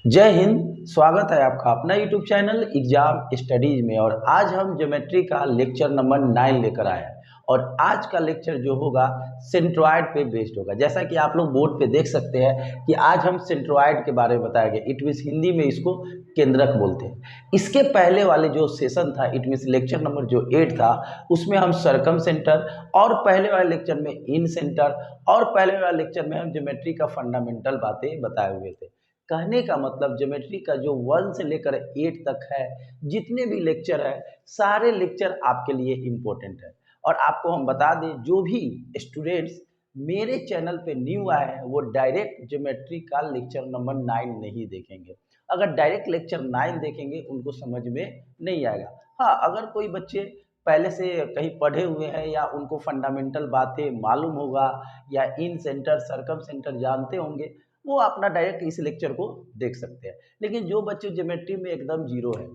जय हिंद। स्वागत है आपका अपना यूट्यूब चैनल एग्जाम स्टडीज में। और आज हम ज्योमेट्री का लेक्चर नंबर 9 लेकर आए हैं। और आज का लेक्चर जो होगा सेंट्रॉयड पे बेस्ड होगा। जैसा कि आप लोग बोर्ड पे देख सकते हैं कि आज हम सेंट्रॉयड के बारे में बताएंगे। इट मीन्स हिंदी में इसको केंद्रक बोलते हैं। इसके पहले वाले जो सेशन था, इट मीन्स लेक्चर नंबर जो 8 था, उसमें हम सरकम सेंटर और पहले वाले लेक्चर में इन सेंटर और पहले वाले लेक्चर में हम ज्योमेट्री का फंडामेंटल बातें बताए हुए थे। कहने का मतलब ज्योमेट्री का जो 1 से लेकर 8 तक है, जितने भी लेक्चर है, सारे लेक्चर आपके लिए इम्पोर्टेंट है। और आपको हम बता दें, जो भी स्टूडेंट्स मेरे चैनल पे न्यू आए हैं वो डायरेक्ट ज्योमेट्री का लेक्चर नंबर 9 नहीं देखेंगे। अगर डायरेक्ट लेक्चर 9 देखेंगे उनको समझ में नहीं आएगा। हाँ, अगर कोई बच्चे पहले से कहीं पढ़े हुए हैं या उनको फंडामेंटल बातें मालूम होगा या इन सेंटर सरकम सेंटर जानते होंगे, वो अपना डायरेक्ट इस लेक्चर को देख सकते हैं। लेकिन जो बच्चे ज्योमेट्री में एकदम जीरो है,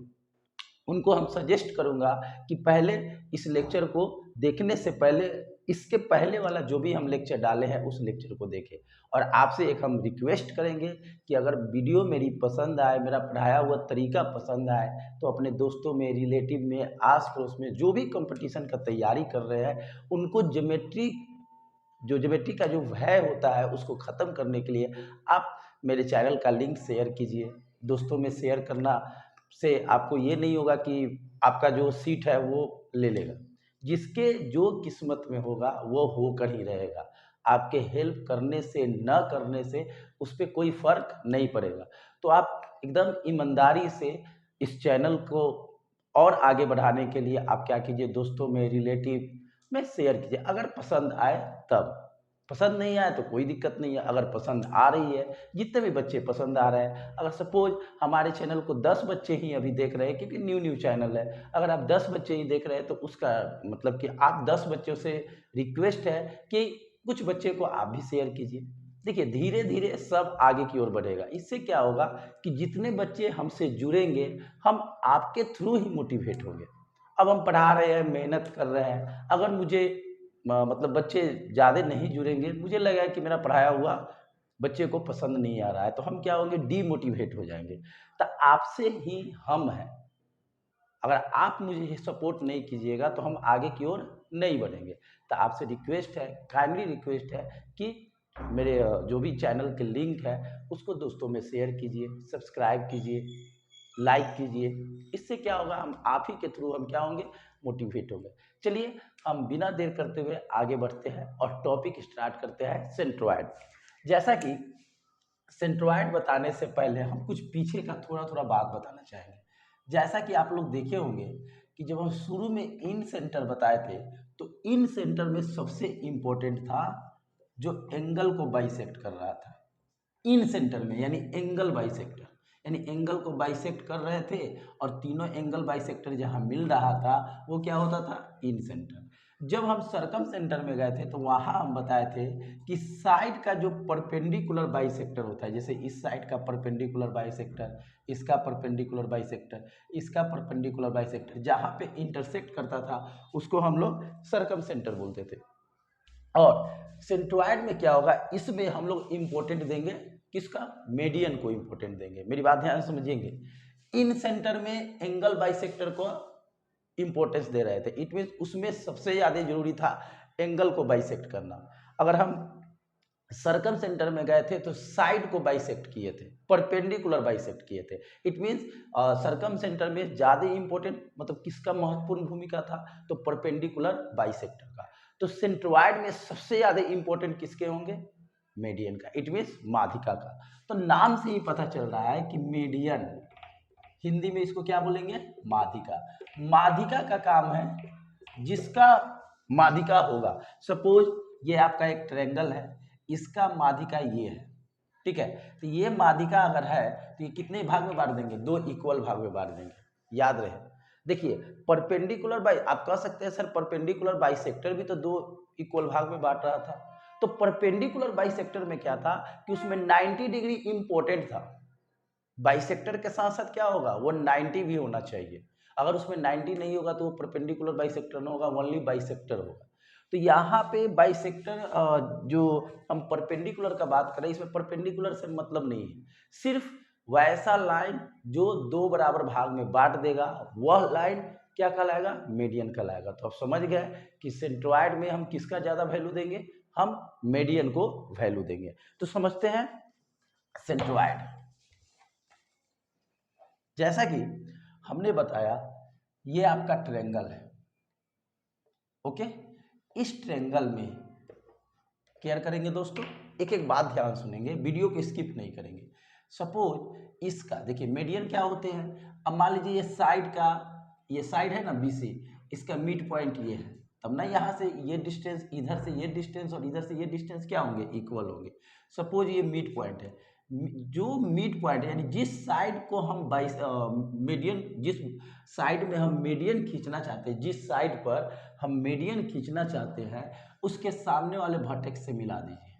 उनको हम सजेस्ट करूंगा कि पहले इस लेक्चर को देखने से पहले इसके पहले वाला जो भी हम लेक्चर डाले हैं उस लेक्चर को देखें। और आपसे एक हम रिक्वेस्ट करेंगे कि अगर वीडियो मेरी पसंद आए, मेरा पढ़ाया हुआ तरीका पसंद आए, तो अपने दोस्तों में, रिलेटिव में, आस पड़ोस में जो भी कंपटीशन का तैयारी कर रहे हैं उनको ज्योमेट्री का जो भय होता है उसको ख़त्म करने के लिए आप मेरे चैनल का लिंक शेयर कीजिए। दोस्तों में शेयर करना से आपको ये नहीं होगा कि आपका जो सीट है वो ले लेगा। जिसके जो किस्मत में होगा वो होकर ही रहेगा। आपके हेल्प करने से न करने से उस पर कोई फ़र्क नहीं पड़ेगा। तो आप एकदम ईमानदारी से इस चैनल को और आगे बढ़ाने के लिए आप क्या कीजिए, दोस्तों में, रिलेटिव में शेयर कीजिए। अगर पसंद आए तब, पसंद नहीं आए तो कोई दिक्कत नहीं है। अगर पसंद आ रही है, जितने भी बच्चे पसंद आ रहे हैं, अगर सपोज हमारे चैनल को 10 बच्चे ही अभी देख रहे हैं, क्योंकि न्यू चैनल है, अगर आप 10 बच्चे ही देख रहे हैं तो उसका मतलब कि आप 10 बच्चों से रिक्वेस्ट है कि कुछ बच्चे को आप भी शेयर कीजिए। देखिए, धीरे धीरे सब आगे की ओर बढ़ेगा। इससे क्या होगा कि जितने बच्चे हमसे जुड़ेंगे, हम आपके थ्रू ही मोटिवेट होंगे। अब हम पढ़ा रहे हैं, मेहनत कर रहे हैं, अगर मुझे मतलब बच्चे ज़्यादा नहीं जुड़ेंगे, मुझे लगा कि मेरा पढ़ाया हुआ बच्चे को पसंद नहीं आ रहा है, तो हम क्या होंगे, डीमोटिवेट हो जाएंगे। तो आपसे ही हम हैं। अगर आप मुझे सपोर्ट नहीं कीजिएगा तो हम आगे की ओर नहीं बढ़ेंगे। तो आपसे रिक्वेस्ट है, काइंडली रिक्वेस्ट है कि मेरे जो भी चैनल के लिंक है उसको दोस्तों में शेयर कीजिए, सब्सक्राइब कीजिए, लाइक कीजिए। इससे क्या होगा, हम आप ही के थ्रू हम क्या होंगे, मोटिवेट होंगे। चलिए, हम बिना देर करते हुए आगे बढ़ते हैं और टॉपिक स्टार्ट करते हैं सेंट्रॉयड। जैसा कि सेंट्रॉयड बताने से पहले हम कुछ पीछे का थोड़ा थोड़ा बात बताना चाहेंगे। जैसा कि आप लोग देखे होंगे कि जब हम शुरू में इन सेंटर बताए थे, तो इन सेंटर में सबसे इम्पोर्टेंट था जो एंगल को बाइसेक्ट कर रहा था। इन सेंटर में यानी एंगल बाइसेक्टर, यानी एंगल को बाइसेक्ट कर रहे थे, और तीनों एंगल बाइसेक्टर जहां मिल रहा था वो क्या होता था, इन सेंटर। जब हम सरकम सेंटर में गए थे तो वहां हम बताए थे कि साइड का जो परपेंडिकुलर बाइसेक्टर होता है, जैसे इस साइड का परपेंडिकुलर बाइसेक्टर, इसका परपेंडिकुलर बाइसेक्टर, इसका परपेंडिकुलर बाइसेक्टर, जहां पे इंटरसेक्ट करता था उसको हम लोग सरकम सेंटर बोलते थे। और सेंट्रॉयड में क्या होगा, इसमें हम लोग इम्पोर्टेंट देंगे किसका, मीडियन को इम्पोर्टेंट देंगे। मेरी बात ध्यान समझिएंगे। इन सेंटर में एंगल बाइसेक्टर को इम्पोर्टेंस दे रहे थे। इट मीन उसमें सबसे ज़्यादा जरूरी था एंगल को बाइसेक्ट करना। अगर हम सर्कम सेंटर में गए थे तो साइड को बाइसेक्ट किए थे, परपेंडिकुलर बाइसेक्ट किए थे। इट मीन्स सर्कम सेंटर में ज़्यादा इंपॉर्टेंट मतलब किसका महत्वपूर्ण भूमिका था, तो परपेंडिकुलर बाइसेक्टर का। तो सेंट्रॉयड में सबसे ज़्यादा इंपॉर्टेंट किसके होंगे, मीडियन का, इट मीन्स माध्यिका का। तो नाम से ही पता चल रहा है कि मीडियन, हिंदी में इसको क्या बोलेंगे, माध्यिका। माध्यिका का काम है, जिसका माध्यिका होगा, सपोज ये आपका एक ट्रायंगल है, इसका माध्यिका ये है, ठीक है। तो ये माध्यिका अगर है तो ये कितने भाग में बांट देंगे, दो इक्वल भाग में बांट देंगे, याद रहे। देखिए, परपेंडिकुलर बाई, आप कह सकते हैं सर परपेंडिकुलर बाइसेक्टर भी तो दो इक्वल भाग में बांट रहा था। तो परपेंडिकुलर बाइसेक्टर में क्या था कि उसमें 90 डिग्री इंपॉर्टेंट था। बाइसेक्टर के साथ साथ क्या होगा, वो 90 भी होना चाहिए। अगर उसमें 90 नहीं होगा तो वो परपेंडिकुलर बाइसेक्टर नहीं होगा, ओनली बाइसेक्टर होगा। तो यहाँ पे बाइसेक्टर, जो हम परपेंडिकुलर का बात करें, इसमें परपेंडिकुलर से मतलब नहीं है, सिर्फ वैसा लाइन जो दो बराबर भाग में बांट देगा वह लाइन क्या कहलाएगा, मीडियन कहलाएगा। तो आप समझ गए कि सेंट्रोइड में हम किसका ज्यादा वैल्यू देंगे, हम मीडियन को वैल्यू देंगे। तो समझते हैं सेंट्रोइड। जैसा कि हमने बताया ये आपका ट्रायंगल है, ओके। इस ट्रायंगल में केयर करेंगे दोस्तों, एक एक बात ध्यान सुनेंगे, वीडियो को स्किप नहीं करेंगे। सपोज इसका देखिए मीडियन क्या होते हैं। अब मान लीजिए ये साइड का, ये साइड है ना BC, इसका मिड पॉइंट ये है, तब ना यहाँ से ये डिस्टेंस, इधर से ये डिस्टेंस और इधर से ये डिस्टेंस क्या होंगे, इक्वल होंगे। सपोज ये मिड पॉइंट है, जो मिड पॉइंट यानी जिस साइड को हम मीडियन, जिस साइड में हम मीडियन खींचना चाहते हैं, जिस साइड पर हम मीडियन खींचना चाहते हैं उसके सामने वाले वर्टेक्स से मिला दीजिए।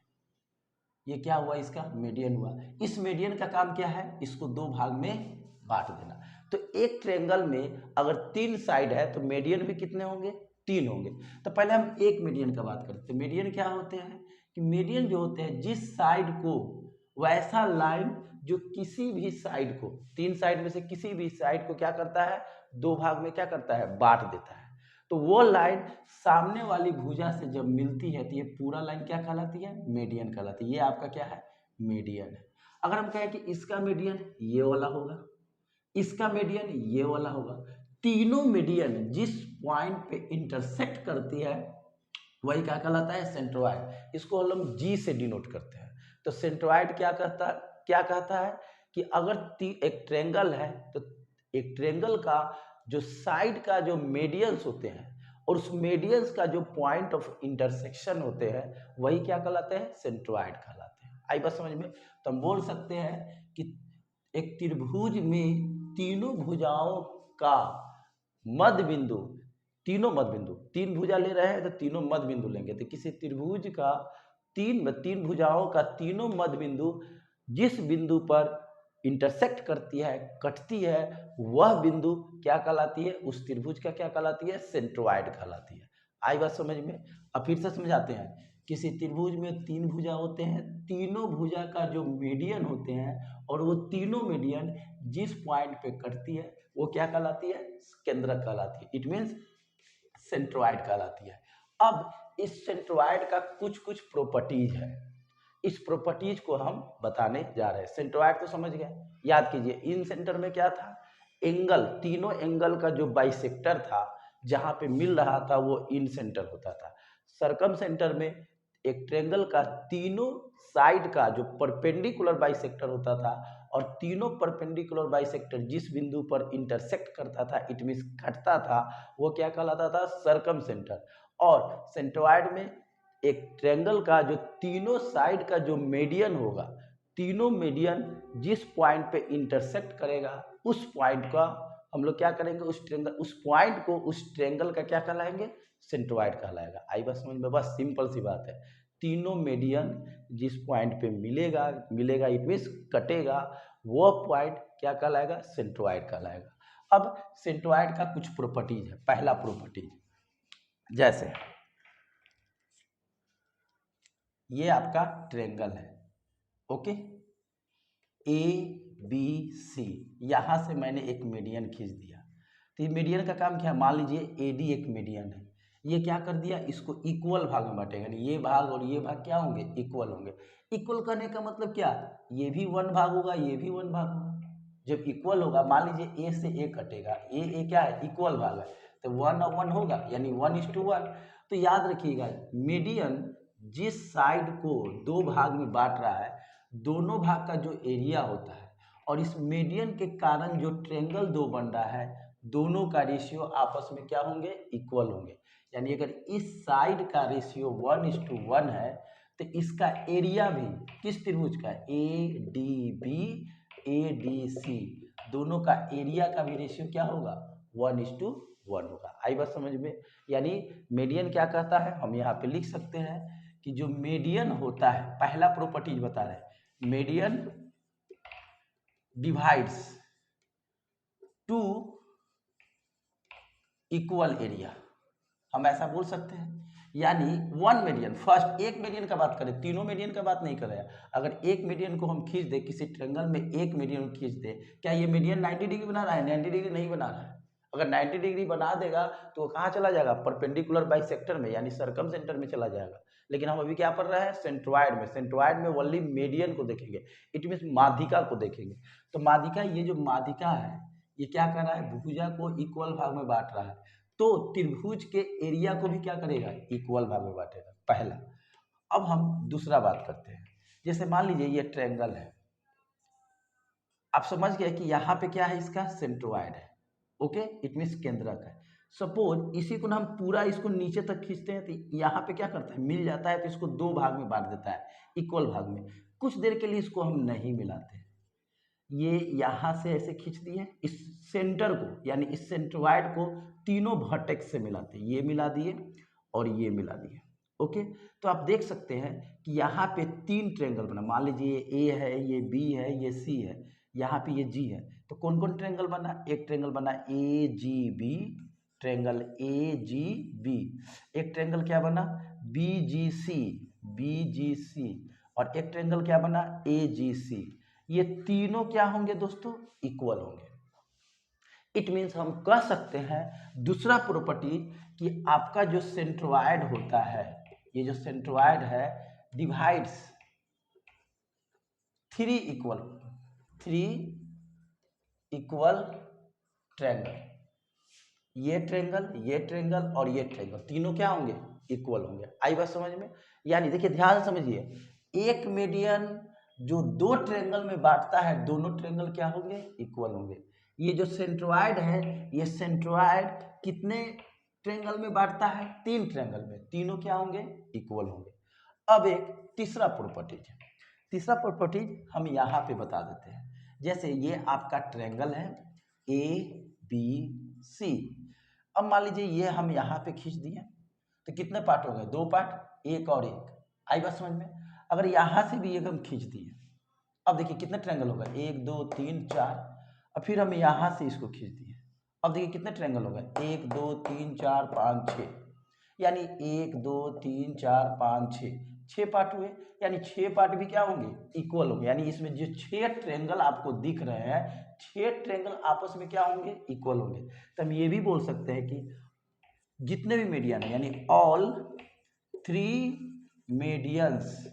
ये क्या हुआ, इसका मीडियन हुआ। इस मीडियन का काम क्या है, इसको दो भाग में बांट देना। तो एक ट्रायंगल में अगर 3 साइड है तो मीडियन भी कितने होंगे, 3 होंगे। तो पहले हम एक मीडियन का बात करते हैं। मीडियन क्या होते हैं कि मीडियन जो होते हैं जिस साइड को, वैसा लाइन जो किसी भी साइड को, 3 साइड में से किसी भी साइड को क्या करता है, दो भाग में क्या करता है, बांट देता है। तो वो लाइन सामने वाली भुजा से जब मिलती है तो ये पूरा लाइन क्या कहलाती है, मीडियन कहलाती है। ये आपका क्या है, मीडियन है। अगर हम कहें कि इसका मीडियन ये वाला होगा, इसका मीडियन ये वाला होगा, तीनों मीडियन जिस पॉइंट पे इंटरसेक्ट करती है वही क्या कहलाता है, सेंट्रोइड। इसको हम G से डिनोट करते हैं। तो सेंट्रोइड क्या कहता है कि अगर एक ट्रायंगल है तो एक ट्रायंगल का जो साइड का जो मीडियंस होते हैं और उस मीडियंस का जो पॉइंट ऑफ इंटरसेक्शन होते हैं वही क्या कहलाते हैं, सेंट्रोइड कहलाते हैं। आई बात समझ में। तो हम बोल सकते हैं कि एक त्रिभुज में तीनों भुजाओं का मध्य बिंदु, तीनों मध्य बिंदु, 3 भुजा ले रहे हैं तो तीनों मध्य बिंदु लेंगे। तो किसी त्रिभुज का तीन भुजाओं का तीनों मध्य बिंदु जिस बिंदु पर इंटरसेक्ट करती है, कटती है, वह बिंदु क्या कहलाती है, उस त्रिभुज का क्या कहलाती है, सेंट्रोइड कहलाती है। आई बात समझ में। अब फिर से समझाते हैं। किसी त्रिभुज में 3 भुजा होते हैं, तीनों भुजा का जो मीडियन होते हैं और वो तीनों मीडियन जिस पॉइंट पे कटती है वो क्या कहलाती है, केंद्रक कहलाती है। इट मीन्स सेंट्रोइड कहलाती है। अब इस सेंट्रोइड का कुछ कुछ प्रॉपर्टीज है, इस प्रॉपर्टीज को हम बताने जा रहे हैं। सेंट्रोइड तो समझ गए, याद कीजिए। इन सेंटर में क्या था, एंगल, तीनों एंगल का जो बाइसेक्टर था जहां पे मिल रहा था वो इन सेंटर होता था। सर्कम सेंटर में एक ट्रायंगल का तीनों साइड का जो परपेंडिकुलर बाइसेक्टर होता था और तीनों परपेंडिकुलर बाइसेक्टर जिस बिंदु पर इंटरसेक्ट करता था, इट मींस कटता था, वो क्या कहलाता था, सर्कम सेंटर। और सेंट्रोइड में एक ट्रायंगल का जो तीनों साइड का जो मीडियन होगा, तीनों मीडियन जिस पॉइंट पे इंटरसेक्ट करेगा उस पॉइंट का हम लोग क्या करेंगे, उस ट्रायंगल, उस पॉइंट को उस ट्रायंगल का क्या कहलाएंगे, सेंट्रोइड कहलाएगा। आई बात समझ में। बस सिंपल सी बात है। तीनों मीडियन जिस पॉइंट पे मिलेगा इट मीन्स कटेगा, वो पॉइंट क्या कहलाएगा, सेंट्रोइड कहलाएगा। अब सेंट्रोइड का कुछ प्रॉपर्टीज है। पहला प्रॉपर्टीज, जैसे ये आपका ट्रायंगल है, ओके, ABC, यहां से मैंने एक मीडियन खींच दिया। तो ये मीडियन का काम क्या है, मान लीजिए AD एक मीडियन है, ये क्या कर दिया, इसको इक्वल भाग में बांटेगा, यानी ये भाग और ये भाग क्या होंगे, इक्वल होंगे। इक्वल करने का मतलब क्या, ये भी 1 भाग होगा, ये भी 1 भाग होगा। जब इक्वल होगा, मान लीजिए A से A कटेगा, A क्या है, इक्वल भाग है, तो 1 और 1 होगा, यानी 1:1। तो याद रखिएगा, मीडियन जिस साइड को दो भाग में बांट रहा है, दोनों भाग का जो एरिया होता है और इस मीडियन के कारण जो ट्रायंगल दो बन रहा है, दोनों का रेशियो आपस में क्या होंगे, इक्वल होंगे। यानी अगर इस साइड का रेशियो 1:1 है तो इसका एरिया भी किस त्रिभुज का, ADB ADC, दोनों का एरिया का भी रेशियो क्या होगा, 1:1 होगा। आई बात समझ में। यानी मीडियन क्या कहता है, हम यहाँ पे लिख सकते हैं कि जो मीडियन होता है, पहला प्रॉपर्टीज बता रहे हैं, median divides two equal area. हम ऐसा बोल सकते हैं यानी 1 मीडियन, फर्स्ट एक मीडियन का बात करें, तीनों मीडियन का बात नहीं कर रहे हैं। अगर एक मीडियन को हम खींच दें, किसी ट्रायंगल में एक मीडियन खींच दें, क्या ये मीडियन 90 डिग्री बना रहा है? 90 डिग्री नहीं बना रहा है। अगर 90 डिग्री बना देगा तो कहाँ चला जाएगा? परपेंडिकुलर बाइसेक्टर में, यानी सर्कम सेंटर में चला जाएगा। लेकिन हम अभी क्या पढ़ रहे हैं? सेंट्रोइड में। सेंट्रोइड में ओनली मीडियन को देखेंगे, इट मीन्स माध्यिका को देखेंगे। तो माध्यिका, ये जो माध्यिका है ये क्या कर रहा है? भुजा को इक्वल भाग में बांट रहा है। तो त्रिभुज के एरिया को भी क्या करेगा? इक्वल भाग में बांटेगा, पहला। अब हम दूसरा बात करते हैं। जैसे मान लीजिए ये ट्रायंगल है, आप समझ गए कि यहाँ पे क्या है? इसका सेंट्रोइड है, ओके, इट मीन्स केंद्रक है। सपोज इसी को ना हम पूरा इसको नीचे तक खींचते हैं तो यहाँ पे क्या करता है? मिल जाता है, तो इसको दो भाग में बांट देता है, इक्वल भाग में। कुछ देर के लिए इसको हम नहीं मिलाते, ये यहाँ से ऐसे खींच दिए, इस सेंटर को यानी इस सेंट्रोइड को तीनों वर्टेक्स से मिलाते हैं, ये मिला दिए और ये मिला दिए, ओके। तो आप देख सकते हैं कि यहाँ पे तीन ट्रायंगल बना। मान लीजिए ये ए है, ये बी है, ये सी है, यहाँ पे ये जी है। तो कौन कौन ट्रायंगल बना? एक ट्रायंगल बना A G B, triangle A G B. एक ट्रायंगल क्या बना? B G C, B G C. और एक ट्रायंगल क्या बना? ए जी सी। ये तीनों क्या होंगे दोस्तों? इक्वल होंगे। इट मीन्स हम कह सकते हैं दूसरा प्रॉपर्टी कि आपका जो सेंट्रोइड होता है, ये जो सेंट्रोइड है डिवाइड्स थ्री इक्वल ट्रायंगल। ये ट्रायंगल, ये ट्रायंगल और ये ट्रायंगल, तीनों क्या होंगे? इक्वल होंगे। आई बात समझ में? यानी देखिए, ध्यान समझिए, एक मीडियन जो दो ट्रायंगल में बांटता है, दोनों ट्रायंगल क्या होंगे? इक्वल होंगे। ये जो सेंट्रोइड है, ये सेंट्रोइड कितने ट्रायंगल में बांटता है? तीन ट्रायंगल में, तीनों क्या होंगे? इक्वल होंगे। अब एक तीसरा प्रॉपर्टीज है, तीसरा प्रॉपर्टीज हम यहाँ पे बता देते हैं। जैसे ये आपका ट्रायंगल है ए बी सी। अब मान लीजिए ये हम यहाँ पे खींच दिए, तो कितने पार्ट हो गए? दो पार्ट, एक और एक। आई बात समझ में? अगर यहाँ से भी एक हम खींच दिए, अब देखिए कितने ट्रायंगल हो गए? एक दो तीन चार। और फिर हम यहाँ से इसको खींच दिए, अब देखिए कितने ट्रायंगल हो गए? एक दो तीन चार पाँच छः। यानी एक दो तीन चार पाँच छः, छः पार्ट हुए। यानी छः पार्ट भी क्या होंगे? इक्वल होंगे। यानी इसमें जो छः ट्रायंगल आपको दिख रहे हैं, छः ट्रायंगल आपस में क्या होंगे? इक्वल होंगे। तो हम ये भी बोल सकते हैं कि जितने भी मीडियन है, यानी all three medians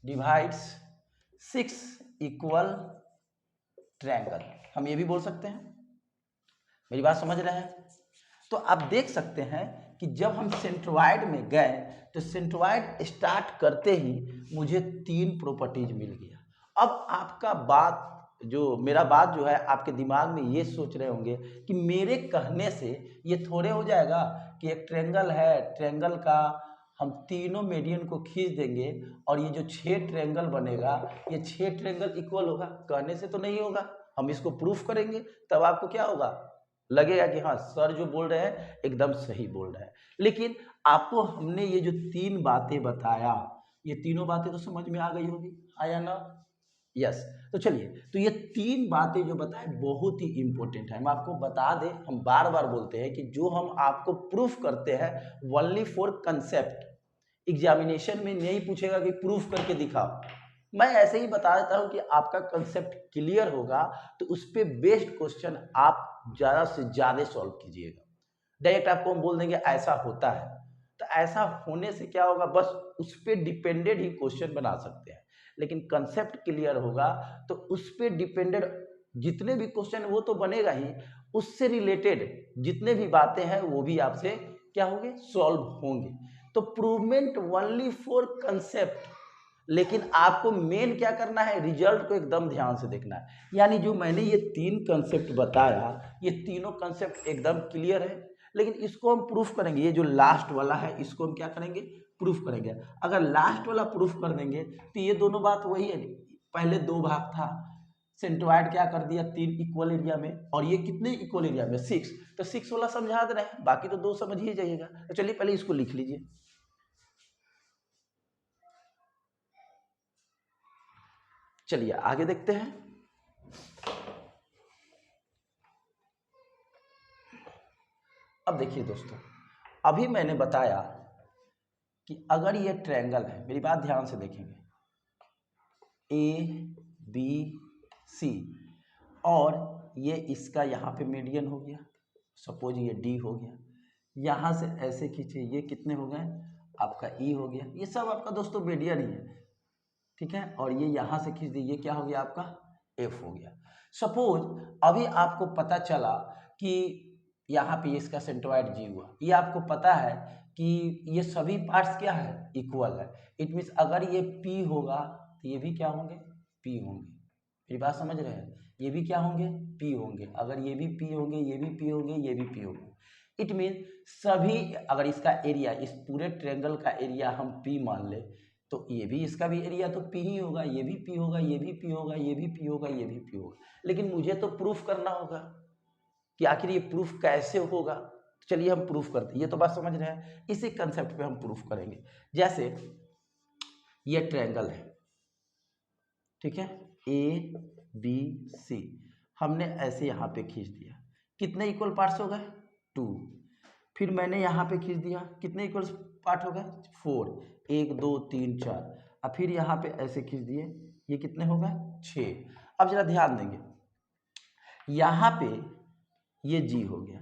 divides six equal triangle. हम ये भी बोल सकते हैं। मेरी बात समझ रहे हैं? तो आप देख सकते हैं कि जब हम सेंट्रोइड में गए तो सेंट्रोइड स्टार्ट करते ही मुझे तीन प्रॉपर्टीज मिल गया। अब आपका बात जो मेरा बात जो है आपके दिमाग में ये सोच रहे होंगे कि मेरे कहने से ये थोड़े हो जाएगा कि एक ट्रायंगल है, ट्रायंगल का हम तीनों मीडियन को खींच देंगे और ये जो छह ट्रायंगल बनेगा, ये छह ट्रायंगल इक्वल होगा। कहने से तो नहीं होगा, हम इसको प्रूफ करेंगे, तब आपको क्या होगा? लगेगा कि हाँ सर जो बोल रहे हैं एकदम सही बोल रहे हैं। लेकिन आपको हमने ये जो तीन बातें बताया, ये तीनों बातें तो समझ में आ गई होगी, आया ना? यस। तो चलिए, तो ये तीन बातें जो बताए बहुत ही इंपॉर्टेंट है। हम आपको बता दें, हम बार बार बोलते हैं कि जो हम आपको प्रूफ करते हैं ओनली फॉर कंसेप्ट, एग्जामिनेशन में नहीं पूछेगा कि प्रूफ करके दिखाओ। मैं ऐसे ही बता देता हूं कि आपका कंसेप्ट क्लियर होगा तो उस पर बेस्ड क्वेश्चन आप ज़्यादा से ज़्यादा सॉल्व कीजिएगा। डायरेक्ट आपको हम बोल देंगे ऐसा होता है, तो ऐसा होने से क्या होगा? बस उस पर डिपेंडेड ही क्वेश्चन बना सकते हैं। लेकिन कंसेप्ट क्लियर होगा तो उस पर डिपेंडेड जितने भी क्वेश्चन वो तो बनेगा ही, उससे रिलेटेड जितने भी बातें हैं वो भी आपसे क्या होंगे? सॉल्व होंगे। तो प्रूवमेंट ओनली फॉर कंसेप्ट, लेकिन आपको मेन क्या करना है? रिजल्ट को एकदम ध्यान से देखना है। यानी जो मैंने ये तीन कंसेप्ट बताया, ये तीनों कंसेप्ट एकदम क्लियर है, लेकिन इसको हम प्रूफ करेंगे। ये जो लास्ट वाला है इसको हम क्या करेंगे? प्रूफ करेंगे। अगर लास्ट वाला प्रूफ कर देंगे तो ये दोनों बात वही है। पहले दो भाग था, सेंट्रोइड क्या कर दिया? तीन इक्वल एरिया में, और ये कितने इक्वल एरिया में? सिक्स। तो सिक्स वाला समझा दे रहे हैं, बाकी तो दो समझ ही जाइएगा। तो चलिए पहले इसको लिख लीजिए। चलिए आगे देखते हैं। देखिए दोस्तों, अभी मैंने बताया कि अगर ये ट्रायंगल है, मेरी बात ध्यान से देखेंगे, ए बी सी, और ये इसका यहाँ पे मीडियन हो गया, सपोज ये डी हो गया, यहाँ से ऐसे खींचे, ये कितने हो गए आपका ई हो गया, ये सब आपका दोस्तों मीडियन ही है, ठीक है। और ये यहाँ से खींच दिए, ये क्या हो गया आपका एफ हो गया। सपोज अभी आपको पता चला कि यहाँ पे इसका सेंट्रोइड जी हुआ, ये आपको पता है कि ये सभी पार्ट्स क्या है इक्वल है। इट मीन्स अगर ये पी होगा तो ये भी क्या होंगे पी होंगे। मेरी बात समझ रहे हैं, ये भी क्या होंगे पी होंगे। अगर ये भी पी होंगे, ये भी पी होंगे, ये भी पी होंगे। इट मीन सभी, अगर इसका एरिया, इस पूरे ट्रायंगल का एरिया हम पी मान ले, तो ये भी, इसका भी एरिया तो पी ही होगा, ये भी पी होगा, ये भी पी होगा, ये भी पी होगा, ये भी पी होगा। लेकिन मुझे तो प्रूफ करना होगा कि आखिर ये प्रूफ कैसे होगा। चलिए हम प्रूफ करते हैं, ये तो बात समझ रहे हैं, इसी कंसेप्ट पे हम प्रूफ करेंगे। जैसे ये ट्रायंगल है, ठीक है, ए बी सी, हमने ऐसे यहाँ पे खींच दिया, कितने इक्वल पार्ट्स हो गए 2। फिर मैंने यहाँ पे खींच दिया, कितने इक्वल पार्ट हो गए 4, 1 2 3 4। अब फिर यहाँ पे ऐसे खींच दिए, ये कितने हो गए 6। अब जरा ध्यान देंगे, यहाँ पे ये जी हो गया,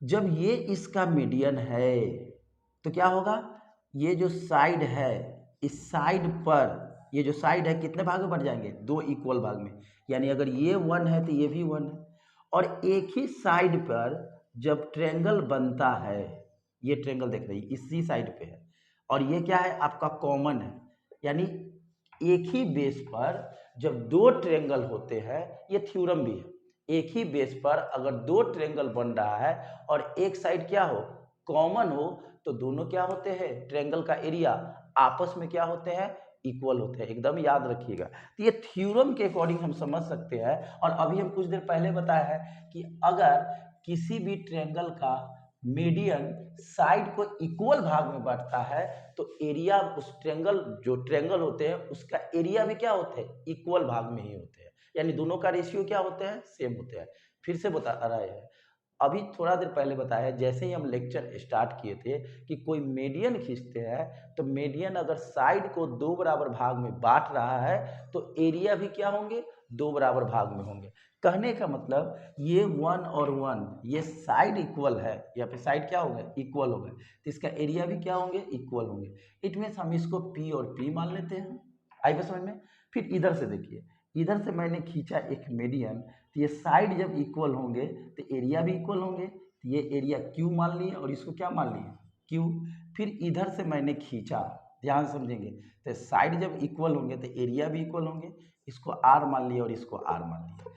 जब ये इसका मीडियन है तो क्या होगा, ये जो साइड है, इस साइड पर, ये जो साइड है कितने भाग में बढ़ जाएंगे 2 इक्वल भाग में। यानी अगर ये 1 है तो ये भी 1 है। और एक ही साइड पर जब ट्रायंगल बनता है, ये ट्रायंगल देख रही इसी साइड पे है, और ये क्या है आपका कॉमन है, यानी एक ही बेस पर जब 2 ट्रायंगल होते हैं, ये थ्योरम भी है, एक ही बेस पर अगर 2 ट्रायंगल बन रहा है और एक साइड क्या हो कॉमन हो, तो दोनों क्या होते हैं, ट्रायंगल का एरिया आपस में क्या होते हैं इक्वल होते हैं। एकदम याद रखिएगा, तो ये थ्योरम के अकॉर्डिंग हम समझ सकते हैं। और अभी हम कुछ देर पहले बताया है कि अगर किसी भी ट्रायंगल का मीडियन साइड को इक्वल भाग में बांटता है, तो एरिया उस ट्रायंगल, जो ट्रायंगल होते हैं उसका एरिया भी क्या होते हैं इक्वल भाग में ही होते हैं, यानी दोनों का रेशियो क्या होते हैं सेम होते हैं। फिर से बता रहे हैं, अभी थोड़ा देर पहले बताया, जैसे ही हम लेक्चर स्टार्ट किए थे कि कोई मीडियन खींचते हैं, तो मीडियन अगर साइड को 2 बराबर भाग में बांट रहा है, तो एरिया भी क्या होंगे 2 बराबर भाग में होंगे। कहने का मतलब ये 1 और 1, ये साइड इक्वल है, यहाँ पे साइड क्या हो गए इक्वल हो गए, तो इसका एरिया भी क्या होंगे इक्वल होंगे। इट मीन्स हम इसको पी और पी मान लेते हैं। आई बात समझ में। फिर इधर से देखिए, इधर से मैंने खींचा एक मीडियन, तो ये साइड जब इक्वल होंगे तो एरिया भी इक्वल होंगे, तो ये एरिया क्यू मान लिए और इसको क्या मान लिए क्यू। फिर इधर से मैंने खींचा, ध्यान समझेंगे, तो साइड जब इक्वल होंगे तो एरिया भी इक्वल होंगे, इसको आर मान लिया और इसको आर मान लिया।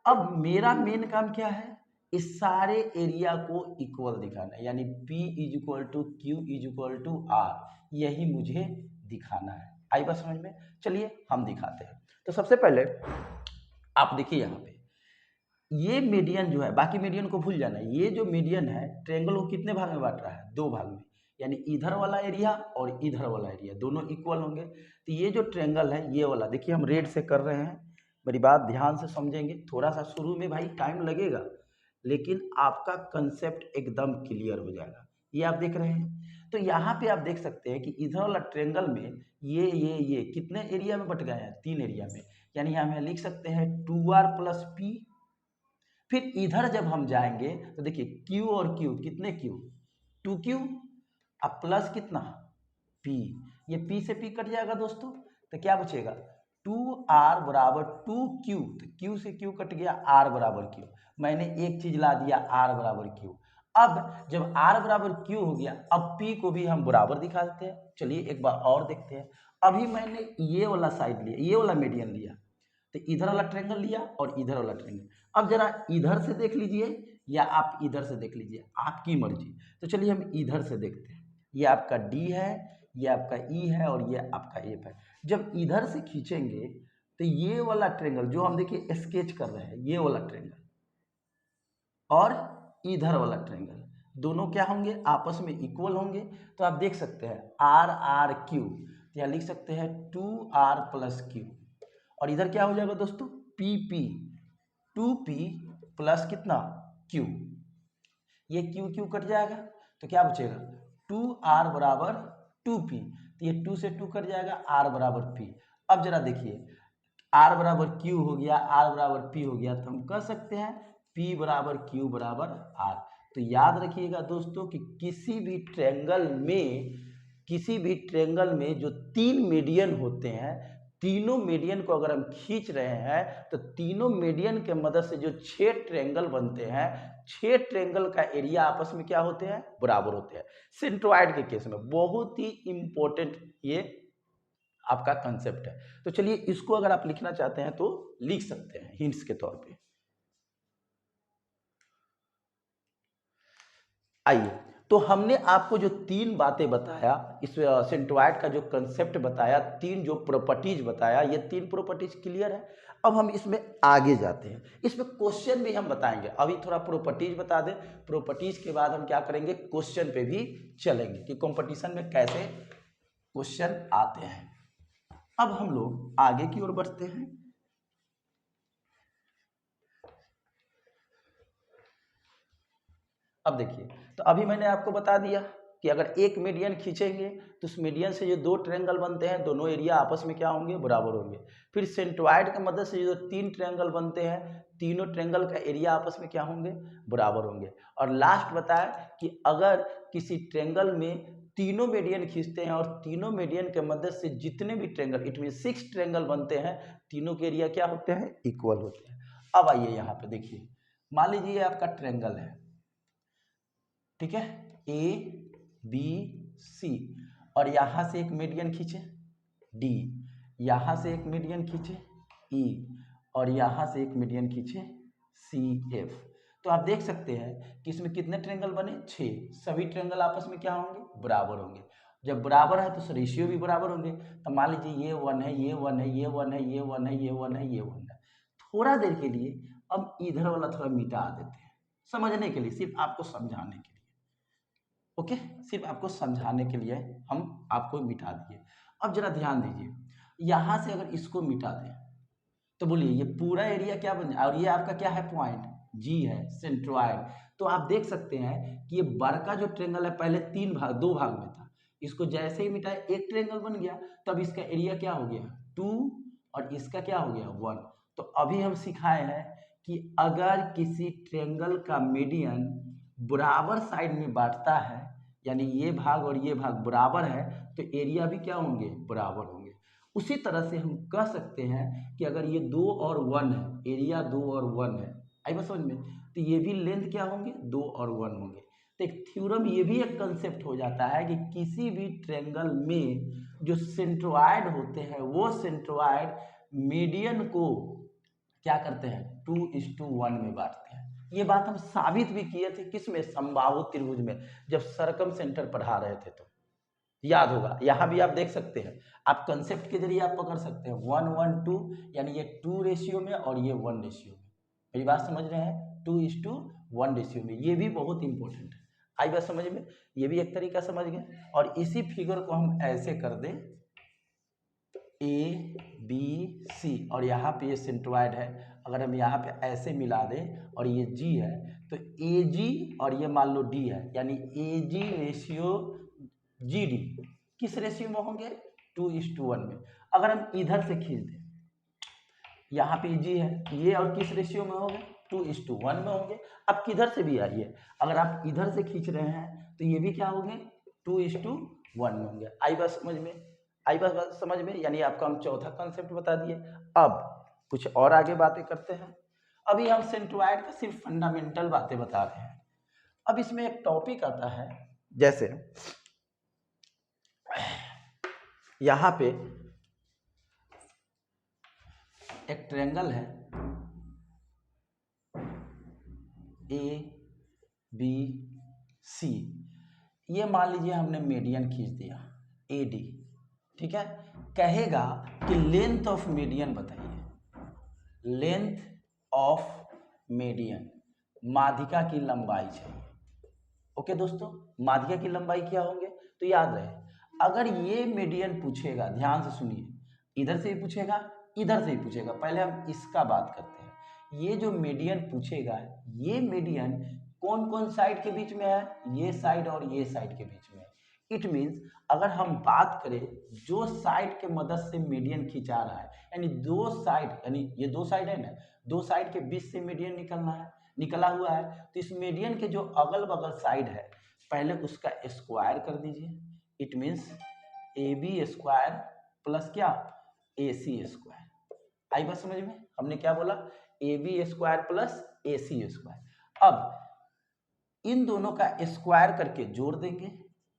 अब मेरा मेन काम क्या है, इस सारे एरिया को इक्वल दिखाना है, यानी P is equal to Q is equal to R, यही मुझे दिखाना है। आई बात समझ में। चलिए हम दिखाते हैं। तो सबसे पहले आप देखिए यहाँ पे ये मीडियन जो है, बाकी मीडियन को भूल जाना, ये जो मीडियन है ट्रायंगल को कितने भाग में बांट रहा है 2 भाग में, यानी इधर वाला एरिया और इधर वाला एरिया दोनों इक्वल होंगे। तो ये जो ट्रायंगल है ये वाला, देखिए हम रेड से कर रहे हैं, मेरी बात ध्यान से समझेंगे। थोड़ा सा शुरू में भाई टाइम लगेगा, लेकिन आपका कंसेप्ट एकदम क्लियर हो जाएगा। ये आप देख रहे हैं, तो यहाँ पे आप देख सकते हैं कि इधर वाला ट्रायंगल में ये कितने एरिया में बट गए हैं 3 एरिया में, यानी हम लिख सकते हैं 2r प्लस पी। फिर इधर जब हम जाएंगे तो देखिए Q और Q, कितने Q 2Q, अब प्लस कितना P, ये P से P कट जाएगा दोस्तों, तो क्या बचेगा 2r बराबर 2Q, तो Q से Q कट गया, R बराबर Q। मैंने एक चीज ला दिया R बराबर Q। अब जब R बराबर Q हो गया, अब P को भी हम बराबर दिखा देते हैं। चलिए एक बार और देखते हैं। अभी मैंने ये वाला साइड लिया, ये वाला मीडियन लिया, तो इधर वाला ट्रायंगल लिया और इधर वाला ट्रायंगल। अब जरा इधर से देख लीजिए या आप इधर से देख लीजिए, आपकी मर्जी। तो चलिए हम इधर से देखते हैं, ये आपका डी है, ये आपका ई है और ये आपका एफ है। जब इधर से खींचेंगे तो ये वाला ट्रायंगल जो हम देखिए स्केच कर रहे हैं, ये वाला ट्रायंगल और इधर वाला ट्रायंगल दोनों क्या होंगे आपस में इक्वल होंगे। तो आप देख सकते हैं आर आर क्यू, तो यहाँ लिख सकते हैं 2r प्लस क्यू, और इधर क्या हो जाएगा दोस्तों पी पी, 2p प्लस कितना q, ये क्यू क्यू कट जाएगा तो क्या बचेगा 2r बराबर 2p, तो ये 2 से 2 कट जाएगा, r बराबर p। अब जरा देखिए r बराबर q हो गया, r बराबर p हो गया, तो हम कह सकते हैं p बराबर q बराबर r। तो याद रखिएगा दोस्तों कि किसी भी ट्रेंगल में जो 3 मीडियन होते हैं, तीनों मीडियन को अगर हम खींच रहे हैं तो तीनों मीडियन के मदद से जो 6 ट्रेंगल बनते हैं, 6 ट्रेंगल का एरिया आपस में क्या होते हैं, बराबर होते हैं। सेंट्रोइड के केस में बहुत ही इंपॉर्टेंट ये आपका कंसेप्ट है। तो चलिए इसको अगर आप लिखना चाहते हैं तो लिख सकते हैं हिंट्स के तौर पे। आइए, तो हमने आपको जो 3 बातें बताया, इस सेंट्रोइड का जो कंसेप्ट बताया, 3 जो प्रॉपर्टीज बताया, ये 3 प्रॉपर्टीज क्लियर है। अब हम इसमें आगे जाते हैं, इसमें क्वेश्चन भी हम बताएंगे। अभी थोड़ा प्रॉपर्टीज बता दें, प्रॉपर्टीज के बाद हम क्या करेंगे, क्वेश्चन पे भी चलेंगे कि कंपटीशन में कैसे क्वेश्चन आते हैं। अब हम लोग आगे की ओर बढ़ते हैं। अब देखिए, तो अभी मैंने आपको बता दिया कि अगर एक मीडियन खींचेंगे तो उस मीडियन से जो 2 ट्रायंगल बनते हैं, दोनों एरिया आपस में क्या होंगे, बराबर होंगे। फिर सेंट्रोइड की मदद से जो 3 ट्रायंगल बनते हैं, तीनों ट्रायंगल का एरिया आपस में क्या होंगे, बराबर होंगे। और लास्ट बताया कि अगर किसी ट्रायंगल में तीनों मीडियन खींचते हैं और तीनों मीडियन के मदद से जितने भी ट्रायंगल, इट मीन 6 ट्रायंगल बनते हैं, तीनों के एरिया क्या होते हैं, इक्वल होते हैं। अब आइए यहाँ पे देखिए, मान लीजिए आपका ट्रायंगल है, ठीक है, ए बी सी, और यहां से एक मीडियन खींचे डी, यहां से एक मीडियन खींचे ई, और यहां से एक मीडियन खींचे सी एफ। तो आप देख सकते हैं कि इसमें कितने ट्रायंगल बने, 6। सभी ट्रायंगल आपस में क्या होंगे, बराबर होंगे। जब बराबर है तो रेशियो भी बराबर होंगे। तो मान लीजिए ये 1 है, ये 1 है, ये 1 है, ये 1 है, ये 1 है, ये 1 है। थोड़ा देर के लिए अब इधर वाला थोड़ा मिटा देते हैं, समझने के लिए, सिर्फ आपको समझाने के लिए। ओके, सिर्फ आपको समझाने के लिए हम आपको मिटा दिए। अब जरा ध्यान दीजिए, यहां से अगर इसको मिटा दें तो बोलिए ये पूरा एरिया क्या बन जाए, और ये आपका क्या है, पॉइंट जी है, सेंट्रोइड। तो आप देख सकते हैं कि ये बड़का जो ट्रेंगल है पहले 2 भाग में था, इसको जैसे ही मिटाए एक ट्रेंगल बन गया, तब इसका एरिया क्या हो गया, 2, और इसका क्या हो गया, 1। तो अभी हम सिखाए हैं कि अगर किसी ट्रेंगल का मीडियन बराबर साइड में बांटता है, यानी ये भाग और ये भाग बराबर है, तो एरिया भी क्या होंगे, बराबर होंगे। उसी तरह से हम कह सकते हैं कि अगर ये 2 और 1 है, एरिया 2 और 1 है, आई बात समझ में, तो ये भी लेंथ क्या होंगे, 2 और 1 होंगे। तो एक थ्योरम ये भी एक कंसेप्ट हो जाता है कि किसी भी ट्रायंगल में जो सेंट्रोइड होते हैं, वो सेंट्रोइड मीडियन को क्या करते हैं, 2:1 में बांटते हैं। ये बात हम साबित भी किए थे, किसमें, समबाहु त्रिभुज में, जब सरकम सेंटर पढ़ा रहे थे। तो याद होगा, यहाँ भी आप देख सकते हैं, आप कंसेप्ट के जरिए आप पकड़ सकते हैं 1 1 2, यानी ये 2 रेशियो में और ये 1 रेशियो में। मेरी बात समझ रहे हैं, 2:1 रेशियो में, ये भी बहुत इंपॉर्टेंट है। आई बात समझ में, ये भी एक तरीका समझ गए। और इसी फिगर को हम ऐसे कर दें, ए बी सी, और यहाँ पे ये सेंट्रोइड है, अगर हम यहाँ पे ऐसे मिला दें और ये जी है, तो ए जी और ये मान लो डी है, यानी ए जी रेशियो जी डी किस रेशियो में होंगे, 2:1 में। अगर हम इधर से खींच दें, यहाँ पे जी है, ये और किस रेशियो में होंगे, 2:1 में होंगे। अब किधर से भी आइए, अगर आप इधर से खींच रहे हैं तो ये भी क्या होंगे, 2:1 में होंगे। आई बात समझ में, आई बात समझ में, यानी आपको हम चौथा कॉन्सेप्ट बता दिए। अब कुछ और आगे बातें करते हैं। अभी हम सेंट्रोइड का सिर्फ फंडामेंटल बातें बता रहे हैं। अब इसमें एक टॉपिक आता है, जैसे यहाँ पे एक ट्रायंगल है ए बी सी, ये मान लीजिए हमने मीडियन खींच दिया ए डी, ठीक है। कहेगा कि लेंथ ऑफ मीडियन बताइए, लेंथ ऑफ मीडियन, माध्यिका की लंबाई चाहिए। ओके दोस्तों, माध्यिका की लंबाई क्या होंगे, तो याद रहे, अगर ये मीडियन पूछेगा, ध्यान से सुनिए, इधर से ही पूछेगा, इधर से ही पूछेगा, पहले हम इसका बात करते हैं। ये जो मीडियन पूछेगा, ये मीडियन कौन कौन साइड के बीच में है, ये साइड और ये साइड के बीच में है। इट मीन्स अगर हम बात करें जो साइड के मदद से मीडियन खींचा रहा है, यानी दो साइड, यानी ये दो साइड है ना, दो साइड के बीच से मीडियन निकला हुआ है, तो इस मीडियन के जो अगल बगल साइड है पहले उसका स्क्वायर कर दीजिए। It means A B square plus क्या, ए सी स्क्वायर। आई बात समझ में, हमने क्या बोला, A B square plus A C square. अब इन दोनों का स्क्वायर करके जोड़ देंगे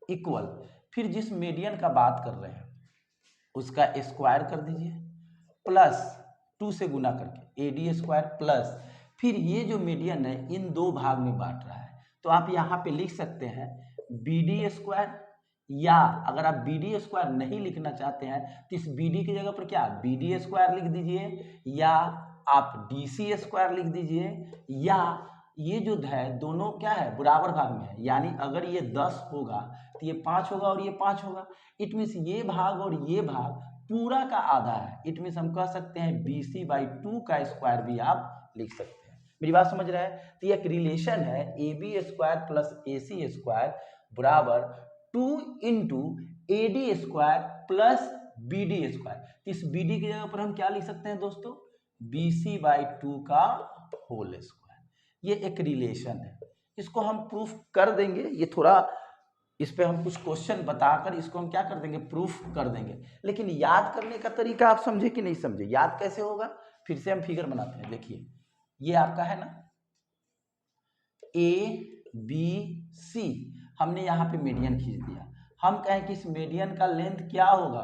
इक्वल, फिर जिस मीडियन का बात कर रहे हैं उसका स्क्वायर कर दीजिए प्लस 2 से गुना करके ए डी स्क्वायर प्लस, फिर ये जो मीडियन है इन दो भाग में बांट रहा है, तो आप यहाँ पे लिख सकते हैं बी डी स्क्वायर, या अगर आप बी डी स्क्वायर नहीं लिखना चाहते हैं तो इस बी डी की जगह पर क्या बी डी स्क्वायर लिख दीजिए, या आप डी सी स्क्वायर लिख दीजिए, या ये जो है दोनों क्या है बराबर भाग में है, यानी अगर ये 10 होगा तो ये 5 होगा और ये 5 होगा। इट मीन्स ये भाग और ये भाग पूरा का आधा है। इट मीन्स हम कह सकते हैं BC/2 का स्क्वायर भी आप लिख सकते हैं। मेरी बात समझ रहे हैं? तो ये एक रिलेशन है AB square plus AC square बराबर 2 into AD square plus BD square. इस BD की जगह पर हम क्या लिख सकते हैं दोस्तों, BC/2 का होल स्क्वायर। ये एक रिलेशन है, इसको हम प्रूफ कर देंगे। ये थोड़ा इस पे हम कुछ क्वेश्चन बताकर इसको हम क्या कर देंगे, प्रूफ कर देंगे। लेकिन याद करने का तरीका आप समझे कि नहीं समझे, याद कैसे होगा, फिर से हम फिगर बनाते हैं। देखिए ये आपका है ना ABC, हमने यहाँ पे मीडियन खींच दिया। हम कहें कि इस मीडियन का लेंथ क्या होगा,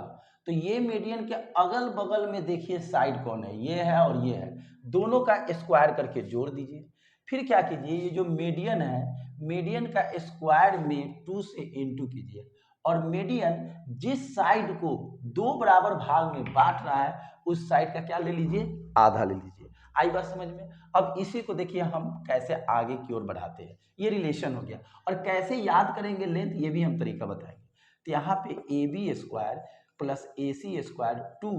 तो ये मीडियन के अगल बगल में देखिए साइड कौन है, ये है और ये है, दोनों का स्क्वायर करके जोड़ दीजिए। फिर क्या कीजिए, ये जो मीडियन है मीडियन का स्क्वायर में 2 से इंटू कीजिए, और मीडियन जिस साइड को दो बराबर भाग में बांट रहा है उस साइड का क्या ले लीजिए, आधा ले लीजिए। आई बात समझ में? अब इसी को देखिए हम कैसे आगे की ओर बढ़ाते हैं। ये रिलेशन हो गया, और कैसे याद करेंगे लेंथ ये भी हम तरीका बताएंगे। तो यहाँ पे A B square plus A C square 2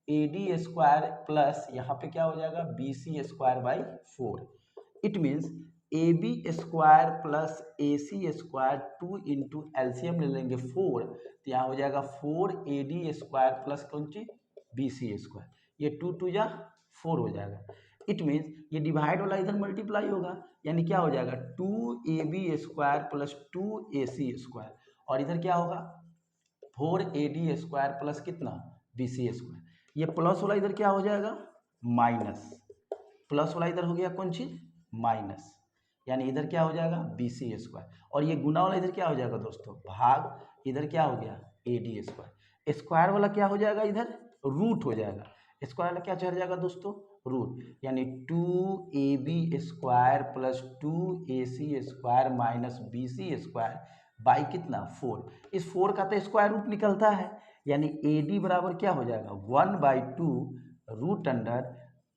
A D square plus यहाँ पे क्या हो जाएगा B C square by 4। It means A B square plus A C square 2 into LCM ले लेंगे 4, तो यहाँ हो जाएगा 4 ए डी स्क्वायर प्लस कौन सी बी सी स्क्वायर, ये 2 2 या 4 हो जाएगा। इट मीन्स ये डिवाइड वाला इधर मल्टीप्लाई होगा, यानी क्या हो जाएगा 2 A B square plus 2 A C square, और इधर क्या होगा 4 ए डी स्क्वायर प्लस कितना बी सी स्क्वायर। ये प्लस वाला इधर क्या हो जाएगा माइनस, प्लस वाला इधर हो गया कौन चीज माइनस, यानी इधर क्या हो जाएगा बी सी स्क्वायर, और ये गुना वाला इधर क्या हो जाएगा दोस्तों भाग, इधर क्या हो गया ए डी स्क्वायर। स्क्वायर वाला क्या हो जाएगा इधर रूट हो जाएगा, स्क्वायर वाला क्या चढ़ जाएगा दोस्तों रूट, यानी 2 A B square plus 2 A C square minus B C square by कितना 4। इस 4 का तो स्क्वायर रूट निकलता है, यानी ए डी बराबर क्या हो जाएगा 1/2 root under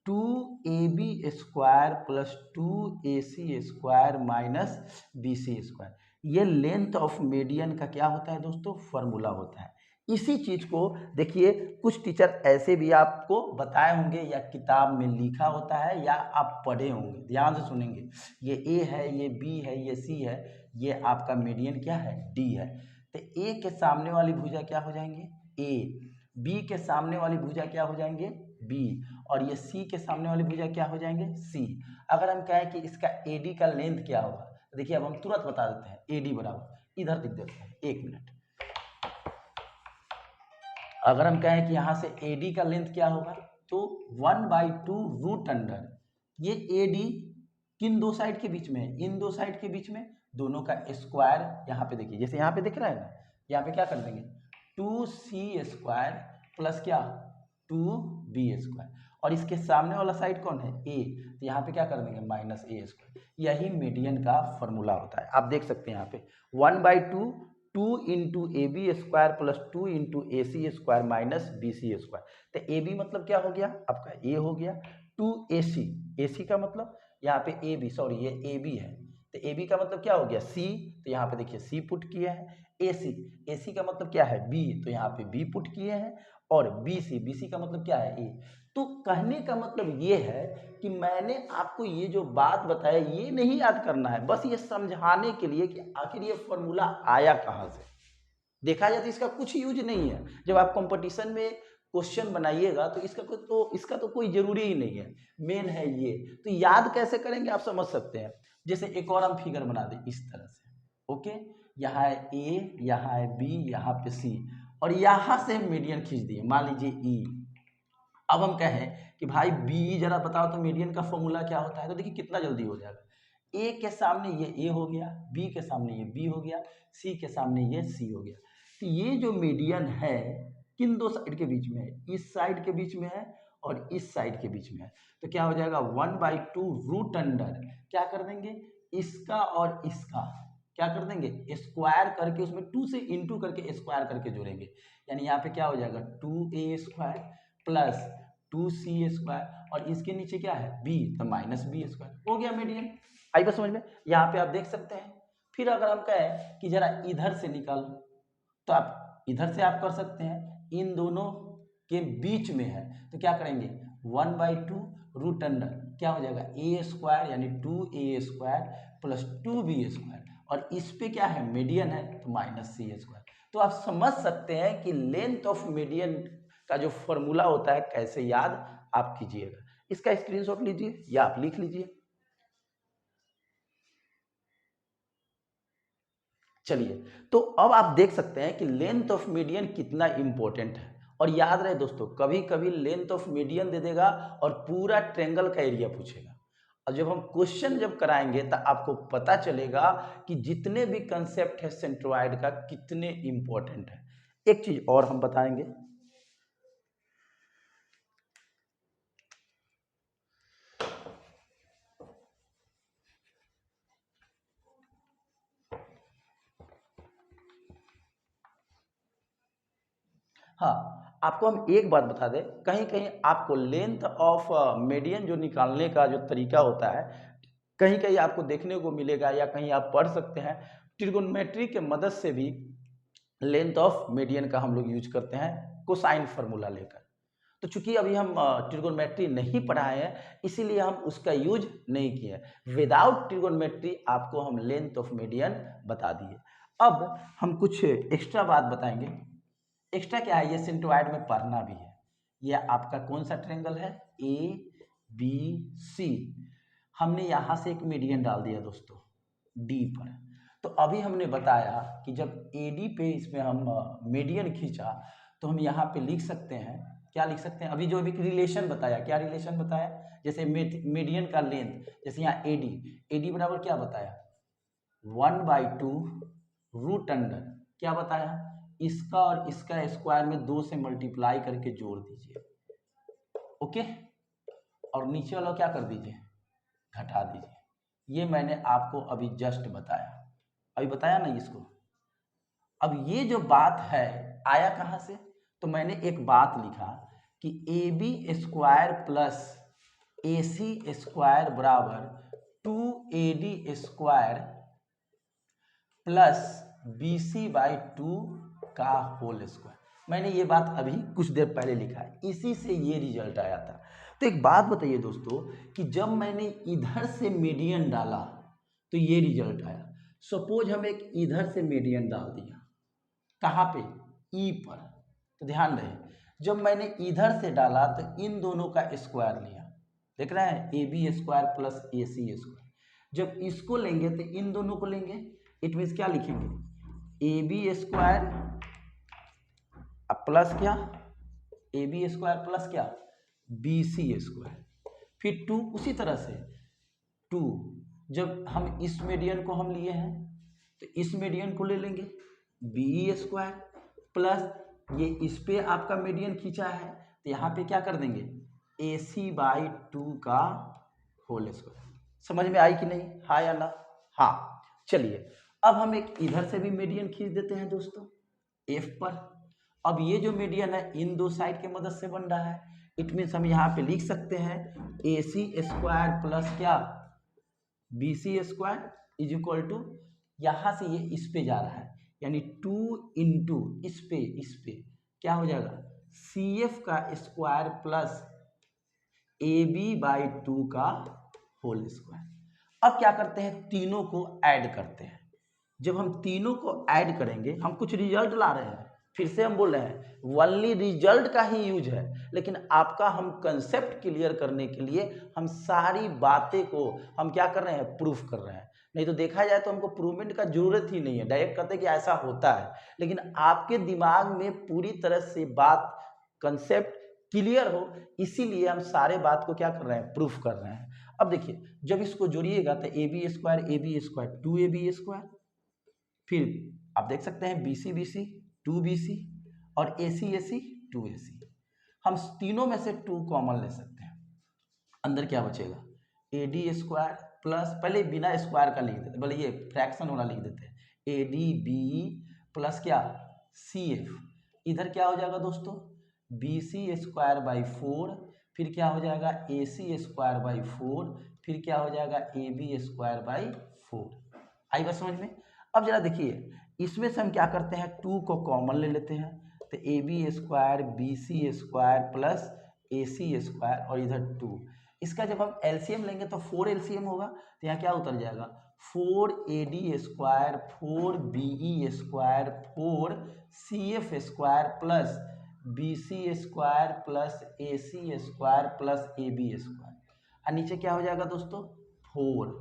2 A B square plus 2 A C square minus B C square. ये लेंथ ऑफ मीडियन का क्या होता है दोस्तों फॉर्मूला होता है। इसी चीज को देखिए कुछ टीचर ऐसे भी आपको बताए होंगे, या किताब में लिखा होता है, या आप पढ़े होंगे, ध्यान से सुनेंगे। ये ए है, ये बी है, ये सी है, ये आपका मीडियन क्या है डी है। तो ए के सामने वाली भुजा क्या हो जाएंगे ए, बी के सामने वाली भुजा क्या हो जाएंगे बी, और ये सी के सामने वाली भुजा क्या हो जाएंगे सी। अगर हम कहें कि इसका ए डी का लेंथ क्या होगा, तो देखिए अब हम तुरंत बता देते हैं ए डी बराबर, इधर लिख देते हैं 1 मिनट। अगर हम कहें कि यहाँ से ए डी का लेंथ क्या होगा, तो 1/2 रूट अंडर ये ए डी किन दो साइड के बीच में है, इन दो साइड के बीच में, दोनों का स्क्वायर। यहाँ पे देखिए जैसे यहाँ पे दिख रहा है ना, यहाँ पे क्या कर देंगे 2c स्क्वायर प्लस क्या 2b स्क्वायर, और इसके सामने वाला साइड कौन है a, तो यहाँ पे क्या कर देंगे माइनस a स्क्वायर। यही मीडियन का फॉर्मूला होता है। आप देख सकते हैं यहाँ पे 1/2 2 into A B square plus 2 into A C square minus B C square. तो ए बी मतलब क्या हो गया आपका ए हो गया 2ac, ac का मतलब यहाँ पे ए बी, सॉरी ये ए बी है, तो ए बी का मतलब क्या हो गया सी, तो यहाँ पे देखिए सी पुट किया है, AC, AC का मतलब क्या है B, तो यहाँ पे B पुट किए हैं, और BC, BC का मतलब क्या है A। तो कहने का मतलब ये है कि मैंने आपको ये जो बात बताया ये नहीं याद करना है, बस ये समझाने के लिए कि आखिर ये फॉर्मूला आया कहाँ से। देखा जाए तो इसका कुछ यूज नहीं है। जब आप कंपटीशन में क्वेश्चन बनाइएगा तो इसका तो कोई जरूरी ही नहीं है, मेन है ये। तो याद कैसे करेंगे आप समझ सकते हैं। जैसे एक और हम फिगर बना दें इस तरह से, ओके, यहाँ है A, यहाँ है B, यहाँ पे C, और यहाँ से हम मीडियन खींच दिए, मान लीजिए E। अब हम कहें कि भाई B जरा बताओ तो मीडियन का फॉर्मूला क्या होता है, तो देखिए कितना जल्दी हो जाएगा। A के सामने ये A हो गया, B के सामने ये B हो गया, C के सामने ये C हो गया। तो ये जो मीडियन है किन दो साइड के बीच में है, इस साइड के बीच में है और इस साइड के बीच में है। तो क्या हो जाएगा 1/2 रूट अंडर, क्या कर देंगे, इसका और इसका क्या कर देंगे, स्क्वायर करके उसमें 2 से इंटू करके स्क्वायर करके जोड़ेंगे। यानी यहाँ पे क्या हो जाएगा 2a² प्लस 2c², और इसके नीचे क्या है b, तो -b²। हो गया मीडियन। आई बात समझ में। यहाँ पे आप देख सकते हैं। फिर अगर हम कहें कि जरा इधर से निकालो, तो आप इधर से आप कर सकते हैं, इन दोनों के बीच में है तो क्या करेंगे 1/2 रूट अंडर, क्या हो जाएगा a² यानी 2a² प्लस 2b², और इस पे क्या है मीडियन है तो -c²। तो आप समझ सकते हैं कि लेंथ ऑफ मीडियन का जो फॉर्मूला होता है कैसे याद आप कीजिएगा। इसका स्क्रीनशॉट लीजिए या आप लिख लीजिए। चलिए, तो अब आप देख सकते हैं कि लेंथ ऑफ मीडियन कितना इंपॉर्टेंट है। और याद रहे दोस्तों, कभी कभी लेंथ ऑफ मीडियन दे देगा और पूरा ट्रायंगल का एरिया पूछेगा, और जब हम क्वेश्चन जब कराएंगे तो आपको पता चलेगा कि जितने भी कंसेप्ट है सेंट्रोइड का कितने इंपॉर्टेंट है। एक चीज और हम बताएंगे, हाँ, आपको हम एक बात बता दें, कहीं कहीं आपको लेंथ ऑफ मीडियन जो निकालने का जो तरीका होता है, कहीं कहीं आपको देखने को मिलेगा या कहीं आप पढ़ सकते हैं, ट्रिगोनोमेट्री के मदद से भी लेंथ ऑफ मीडियन का हम लोग यूज करते हैं कोसाइन फार्मूला लेकर। तो चूंकि अभी हम ट्रिगोनोमेट्री नहीं पढ़ाए हैं इसीलिए हम उसका यूज नहीं किए। विदाउट ट्रिगोनोमेट्री आपको हम लेंथ ऑफ मीडियन बता दिए। अब हम कुछ एक्स्ट्रा बात बताएंगे। एक्स्ट्रा क्या है, ये सेंट्रोइड में पढ़ना भी है। ये आपका कौन सा ट्रायंगल है, ABC। हमने यहाँ से एक मीडियन डाल दिया दोस्तों D पर। तो अभी हमने बताया कि जब AD पे इसमें हम मीडियन खींचा तो हम यहाँ पे लिख सकते हैं, क्या लिख सकते हैं, अभी जो अभी रिलेशन बताया, क्या रिलेशन बताया, जैसे मीडियन का लेंथ, जैसे यहाँ AD बराबर क्या बताया 1/2 रूट अंडर, क्या बताया, इसका और इसका स्क्वायर में 2 से मल्टीप्लाई करके जोड़ दीजिए, ओके, और नीचे वाला क्या कर दीजिए, घटा दीजिए। ये मैंने आपको अभी जस्ट बताया, अभी बताया ना इसको। अब ये जो बात है आया कहाँ से, तो मैंने एक बात लिखा कि AB² प्लस AC² बराबर 2AD² प्लस BC/2 का होल स्क्वायर। मैंने ये बात अभी कुछ देर पहले लिखा है, इसी से ये रिजल्ट आया था। तो एक बात बताइए दोस्तों कि जब मैंने इधर से मीडियन डाला तो ये रिजल्ट आया। सपोज हम एक इधर से मीडियन डाल दिया, कहाँ पे, E पर, तो ध्यान रहे जब मैंने इधर से डाला तो इन दोनों का स्क्वायर लिया, देख रहे हैं AB² प्लस AC²। जब इसको लेंगे तो इन दोनों को लेंगे, इट मीन्स क्या लिखेंगे AB² प्लस क्या, AB² प्लस क्या BC², फिर 2 उसी तरह से 2, जब हम इस मीडियन को हम लिए हैं तो इस मीडियन को ले लेंगे BE² प्लस ये इस पे आपका मीडियन खींचा है तो यहाँ पे क्या कर देंगे AC/2 का होल स्क्वायर। समझ में आई कि नहीं, हाँ या ना, हाँ। चलिए, अब हम एक इधर से भी मीडियन खींच देते हैं दोस्तों F पर। अब ये जो मीडियन है इन दो साइड के मदद से बन रहा है, इट मीन्स हम यहाँ पे लिख सकते हैं AC² प्लस क्या BC² इज इक्वल टू, यहाँ से ये इस पे जा रहा है यानी 2 इंटू इस पे क्या हो जाएगा CF का स्क्वायर प्लस AB/2 का होल स्क्वायर। अब क्या करते हैं, तीनों को ऐड करते हैं। जब हम तीनों को ऐड करेंगे, हम कुछ रिजल्ट ला रहे हैं, फिर से हम बोल रहे हैं ओनली रिजल्ट का ही यूज है, लेकिन आपका हम कंसेप्ट क्लियर करने के लिए हम सारी बातें को हम क्या कर रहे हैं, प्रूफ कर रहे हैं। नहीं तो देखा जाए तो हमको प्रूवमेंट का जरूरत ही नहीं है, डायरेक्ट कहते हैं कि ऐसा होता है, लेकिन आपके दिमाग में पूरी तरह से बात कंसेप्ट क्लियर हो, इसीलिए हम सारे बात को क्या कर रहे हैं, प्रूफ कर रहे हैं। अब देखिए, जब इसको जोड़िएगा तो AB स्क्वायर 2AB स्क्वायर, फिर आप देख सकते हैं BC 2BC और AC 2AC। हम तीनों में से 2 कॉमन ले सकते हैं, अंदर क्या बचेगा AD स्क्वायर प्लस, पहले बिना स्क्वायर का लिख देते, बोले ये फ्रैक्शन वाला लिख देते हैं, ADBE प्लस क्या CF, इधर क्या हो जाएगा दोस्तों BC स्क्वायर बाई 4, फिर क्या हो जाएगा AC स्क्वायर बाई 4, फिर क्या हो जाएगा AB स्क्वायर बाई 4। आई बात समझ में। अब जरा देखिए, इसमें से हम क्या करते हैं, 2 को कॉमन ले लेते हैं, तो AB square BC square plus AC square और इधर 2, इसका जब हम LCM लेंगे तो 4 LCM होगा, तो यहाँ क्या उतर जाएगा 4AD square 4BE square 4CF square plus BC square plus AC square plus AB square, और नीचे क्या हो जाएगा दोस्तों 4।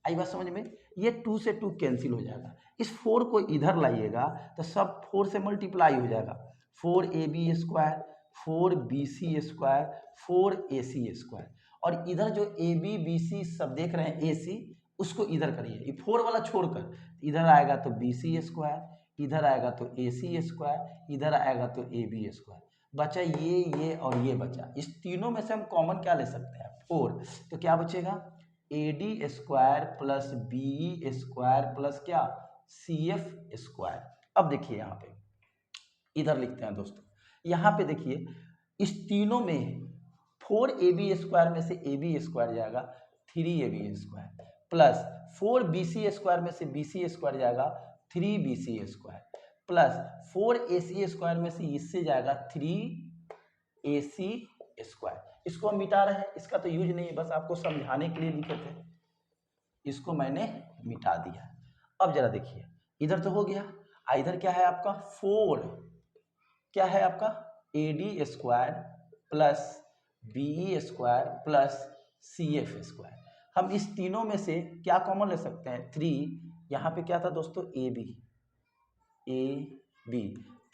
आई बात समझ में। ये 2 से 2 कैंसिल हो जाएगा, इस 4 को इधर लाइएगा तो सब 4 से मल्टीप्लाई हो जाएगा, 4AB square 4BC square 4AC square, और इधर जो AB BC सब देख रहे हैं AC, उसको इधर करिए, ये 4 वाला छोड़कर, इधर आएगा तो BC स्क्वायर, इधर आएगा तो AC स्क्वायर, इधर आएगा तो AB स्क्वायर, बचा ये और ये बचा। इस तीनों में से हम कॉमन क्या ले सकते हैं 4, तो क्या बचेगा AD square plus BE square plus क्या CF स्क्वायर। अब देखिए यहाँ पे, इधर लिखते हैं दोस्तों, यहाँ पे देखिए इस तीनों में 4AB स्क्वायर में से AB स्क्वायर जाएगा 3AB square, plus 4BC square में से BC स्क्वायर जाएगा 3BC square, plus 4AC square में से इससे जाएगा 3AC स्क्वायर। इसको हम मिटा रहे हैं, इसका तो यूज नहीं है, बस आपको समझाने के लिए लिखे थे, इसको मैंने मिटा दिया। अब जरा देखिए, इधर तो हो गया, इधर क्या है आपका 4, क्या है आपका AD square plus BE square plus CF square. हम इस तीनों में से क्या कॉमन ले सकते हैं 3, यहाँ पे क्या था दोस्तों AB,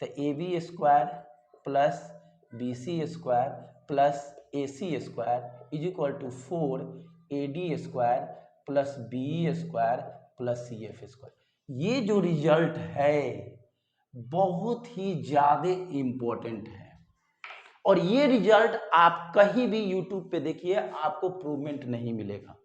तो AB square plus BC square plus AC square is equal to 4AD square plus BE square plus CF square. ये जो रिजल्ट है बहुत ही ज़्यादा इम्पोर्टेंट है, और ये रिजल्ट आप कहीं भी यूट्यूब पे देखिए आपको प्रूवमेंट नहीं मिलेगा,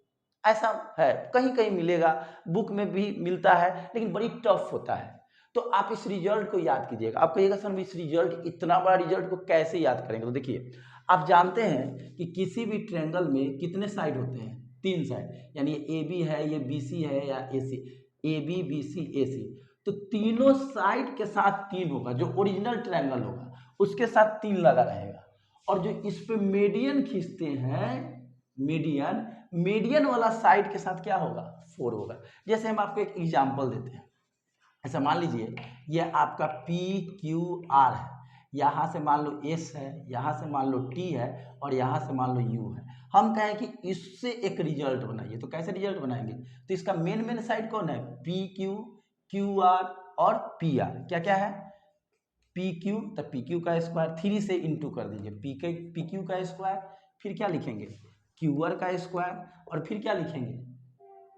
ऐसा है कहीं कहीं मिलेगा, बुक में भी मिलता है, लेकिन बड़ी टफ होता है। तो आप इस रिजल्ट को याद कीजिएगा। आप कहिएगा सर इस रिजल्ट, इतना बड़ा रिजल्ट को कैसे याद करेंगे, तो देखिए आप जानते हैं कि किसी भी ट्रायंगल में कितने साइड होते हैं, 3 साइड, यानी ये AB है, ये BC है या AC, AB BC AC, तो तीनों साइड के साथ 3 होगा, जो ओरिजिनल ट्रायंगल होगा उसके साथ 3 लगा रहेगा, और जो इस पे मीडियन खींचते हैं, मीडियन वाला साइड के साथ क्या होगा 4 होगा। जैसे हम आपको एक एग्जांपल देते हैं, ऐसा मान लीजिए ये आपका PQR है, यहाँ से मान लो S है, यहाँ से मान लो T है, और यहाँ से मान लो U है। हम कहें कि इससे एक रिजल्ट बनाइए, तो कैसे रिजल्ट बनाएंगे, तो इसका मेन साइड कौन है PQ, QR और PR, क्या क्या है PQ, तो PQ का स्क्वायर 3 से इंटू कर दीजिए, PQ का स्क्वायर, फिर क्या लिखेंगे QR का स्क्वायर, और फिर क्या लिखेंगे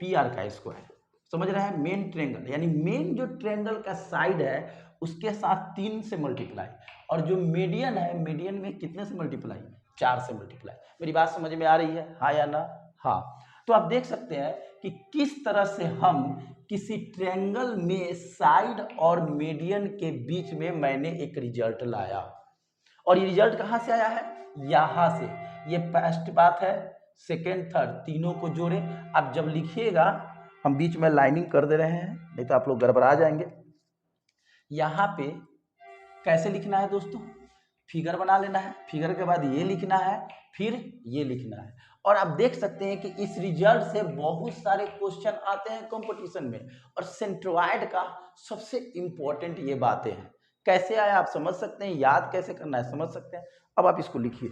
PR का स्क्वायर। समझ रहे हैं, मेन ट्रायंगल, यानी मेन जो ट्रायंगल का साइड है उसके साथ 3 से मल्टीप्लाई, और जो मीडियन है, मीडियन में कितने से मल्टीप्लाई 4 से मल्टीप्लाई। मेरी बात समझ में आ रही है, हाँ या ना, हाँ। तो आप देख सकते हैं कि किस तरह से हम किसी ट्रायंगल में साइड और मीडियन के बीच में मैंने एक रिजल्ट लाया, और ये रिजल्ट कहाँ से आया है, यहाँ से। ये फर्स्ट बात है, सेकेंड थर्ड तीनों को जोड़े। अब जब लिखिएगा, हम बीच में लाइनिंग कर दे रहे हैं, नहीं तो आप लोग गड़बड़ा जाएंगे। यहाँ पे कैसे लिखना है दोस्तों, फिगर बना लेना है, फिगर के बाद ये लिखना है, फिर ये लिखना है। और आप देख सकते हैं कि इस रिजल्ट से बहुत सारे क्वेश्चन आते हैं कंपटीशन में, और सेंट्रोइड का सबसे इंपॉर्टेंट ये बातें हैं। कैसे आया आप समझ सकते हैं, याद कैसे करना है समझ सकते हैं। अब आप इसको लिखिए।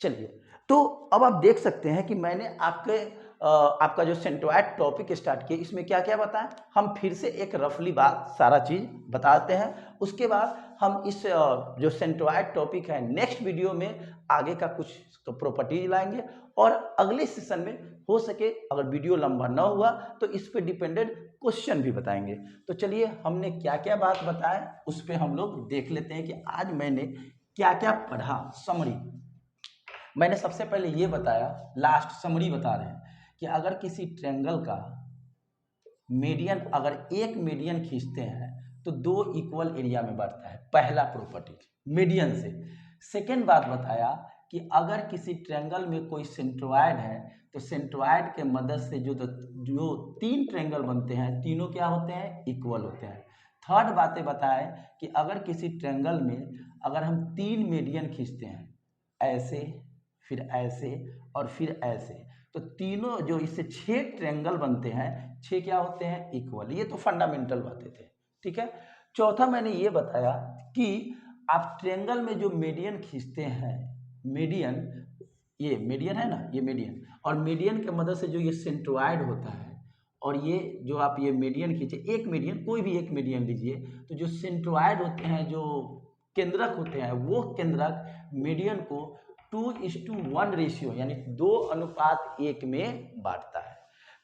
चलिए, तो अब आप देख सकते हैं कि मैंने आपका जो सेंट्रोइड टॉपिक स्टार्ट किया, इसमें क्या क्या बताएं। हम फिर से एक रफली बात सारा चीज बताते हैं, उसके बाद हम इस जो सेंट्रोइड टॉपिक है नेक्स्ट वीडियो में आगे का कुछ तो प्रॉपर्टीज लाएंगे, और अगले सेशन में हो सके अगर वीडियो लंबा ना हुआ तो इस पे डिपेंडेंट क्वेश्चन भी बताएंगे। तो चलिए, हमने क्या क्या बात बताए उस पर हम लोग देख लेते हैं कि आज मैंने क्या क्या पढ़ा। समरी मैंने सबसे पहले ये बताया, लास्ट समरी बता रहे हैं कि अगर किसी ट्रायंगल का मीडियन, अगर एक मीडियन खींचते हैं तो दो इक्वल एरिया में बढ़ता है, पहला प्रॉपर्टी मीडियन से। सेकेंड बात बताया कि अगर किसी ट्रायंगल में कोई सेंट्रोइड है तो सेंट्रोइड के मदद से जो तीन ट्रायंगल बनते हैं, तीनों क्या होते हैं, इक्वल होते हैं। थर्ड बातें बताए कि अगर किसी ट्रायंगल में अगर हम तीन मीडियन खींचते हैं, ऐसे, फिर ऐसे और फिर ऐसे, तो तीनों जो इससे 6 ट्रायंगल बनते हैं, 6 क्या होते हैं, इक्वल। ये तो फंडामेंटल बातें थे, ठीक है। चौथा मैंने ये बताया कि आप ट्रायंगल में जो मीडियन खींचते हैं, मीडियन, ये मीडियन है ना, ये मीडियन, और मीडियन के मदद से जो ये सेंट्रोइड होता है, और ये जो आप ये मीडियन खींचे, एक मीडियन, कोई भी एक मीडियन लीजिए, तो जो सेंट्रोइड होते हैं, जो केंद्रक होते हैं, वो केंद्रक मीडियन को 2:1 रेशियो यानी 2:1 में बांटता है।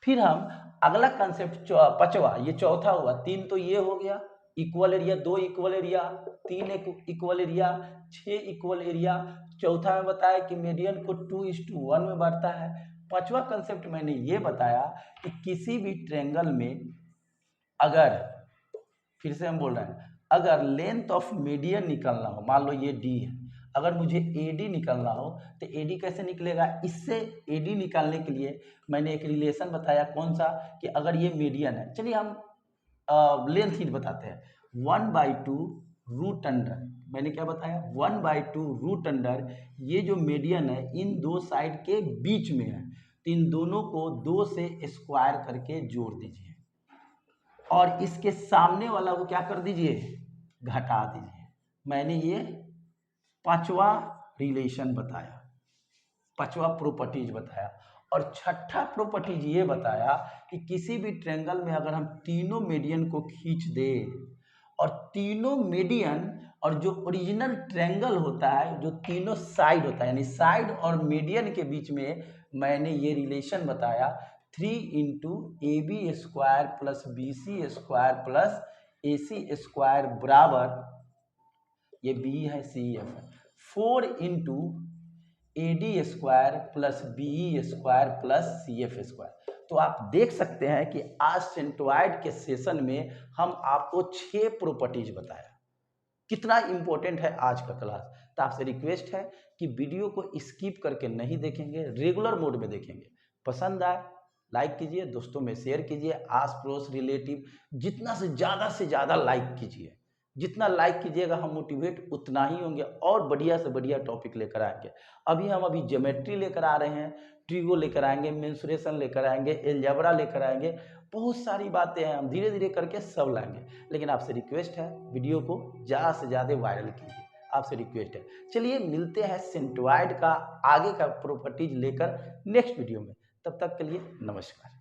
फिर हम अगला कंसेप्ट पांचवा, ये चौथा हुआ, तीन तो ये हो गया equal area, 2 equal area, 3 equal area, 6 equal area. चौथा में बताया कि मीडियन को 2:1 में बांटता है। पांचवा कंसेप्ट मैंने ये बताया कि किसी भी ट्रायंगल में अगर, फिर से हम बोल रहे हैं, अगर लेंथ ऑफ मीडियन निकलना हो, मान लो ये डी है, अगर मुझे AD निकालना हो तो AD कैसे निकलेगा, इससे AD निकालने के लिए मैंने एक रिलेशन बताया, कौन सा, कि अगर ये मीडियन है, चलिए हम लेंथ ही बताते हैं, 1/2 रूट अंडर, मैंने क्या बताया, 1/2 रूट अंडर, ये जो मीडियन है इन दो साइड के बीच में है, तो इन दोनों को 2 से स्क्वायर करके जोड़ दीजिए, और इसके सामने वाला को क्या कर दीजिए, घटा दीजिए। मैंने ये पांचवा रिलेशन बताया, पांचवा प्रॉपर्टीज बताया। और छठा प्रॉपर्टीज ये बताया कि किसी भी ट्रायंगल में अगर हम तीनों मीडियन को खींच दे, और तीनों मीडियन और जो ओरिजिनल ट्रायंगल होता है, जो तीनों साइड होता है, यानी साइड और मीडियन के बीच में मैंने ये रिलेशन बताया, 3 × AB² + BC² + AC² बराबर, ये B है, CF है, 4 × AD² + BE² + CF²। तो आप देख सकते हैं कि आज सेंट्रोइड के सेशन में हम आपको 6 प्रॉपर्टीज बताया। कितना इंपॉर्टेंट है आज का क्लास। तो आपसे रिक्वेस्ट है कि वीडियो को स्किप करके नहीं देखेंगे, रेगुलर मोड में देखेंगे। पसंद आए लाइक कीजिए, दोस्तों में शेयर कीजिए, आस पड़ोस रिलेटिव जितना से ज़्यादा लाइक कीजिए। जितना लाइक कीजिएगा हम मोटिवेट उतना ही होंगे और बढ़िया से बढ़िया टॉपिक लेकर आएंगे। अभी ज्योमेट्री लेकर आ रहे हैं, ट्रिगो लेकर आएंगे, मेंसुरेशन लेकर आएंगे, एलजेब्रा लेकर आएंगे, बहुत सारी बातें हैं, हम धीरे धीरे करके सब लाएंगे। लेकिन आपसे रिक्वेस्ट है वीडियो को ज़्यादा से ज़्यादा वायरल कीजिए, आपसे रिक्वेस्ट है। चलिए मिलते हैं सेंट्रोइड का आगे का प्रॉपर्टीज लेकर नेक्स्ट वीडियो में, तब तक के लिए नमस्कार।